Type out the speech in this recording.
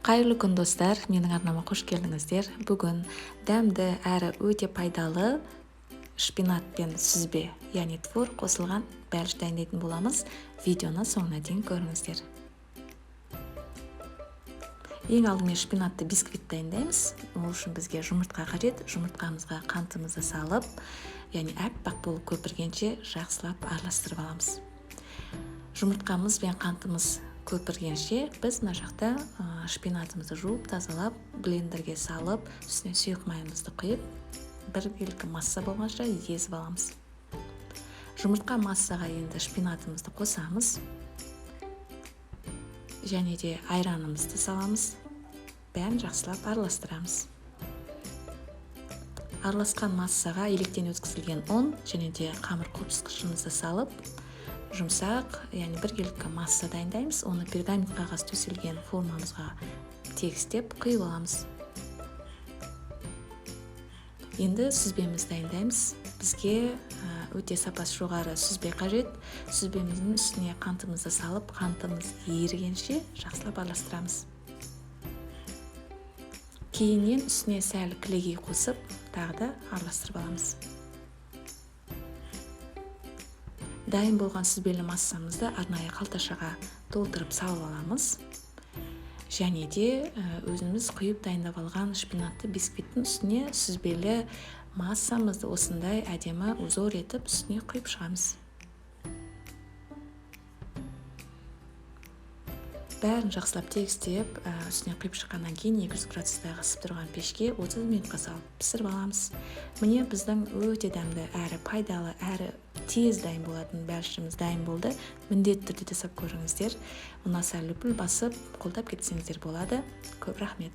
Қайырлы күн достар, менің арнама қош келдіңіздер. Бүгін дәмді әрі өте пайдалы шпинат пен сүзбе, яғни твор қосылған бәліш дайындайтын боламыз. Видеоны соңына дейін көріңіздер. Ең алдымен шпинатты бисквит дайындаймыз. Ол үшін бізге жұмыртқа қажет. Жұмыртқамызға қантымызды салып, яғни аппақ болып көпіргенше жақсылап араластырып аламыз. Жұмыртқамыз бен қантымыз көпіргенше біз мына жақта шпинатымызды жуып тазалап, блендерге салып, үстіне сұйық майымызды құйып, біркелкі масса болғанша езіп аламыз. Жұмыртқа массаға енді шпинатымызды қосамыз. Және де айранымызды саламыз. Бәрін жақсылап араластырамыз. Араласқан массаға електен өткізілген ұн және де қамыр қопсытқышымызды салып, жұмсақ, яғни біркелкі масса дайындаймыз. Оны пергамент қағаз төселген формамызға тегістеп құйып аламыз. Енді сүзбемізді дайындаймыз. Бізге өте сапасы жоғары сүзбе қажет. Сүзбеміздің үстіне қантымызды салып, қантымыз ерігенше жақсылап араластырамыз. Кейіннен үстіне сәл кілегей қосып, тағы да араластырып аламыз. Дайын болған сүзбелі массамызды арнайы қалташаға толтырып салып аламыз. Және де өзіміз құйып дайындап алған шпинатты бисквиттің үстіне сүзбелі массамызды осындай әдемі узор етіп үстіне құйып шығамыз. Бәрін жақсылап тегістеп, үстіне құйып шыққаннан кейін 200 градустағы ысып тұрған пешке 30 минутқа салып пісіріп аламыз. Міне біздің өте дәмді әрі пайдалы, әрі тез дайын болатын бәлішіміз дайын болды. Міндетті түрде жасап көріңіздер. Ұнаса лүпіл басып, қолдап кетсеңіздер болады. Көп рахмет.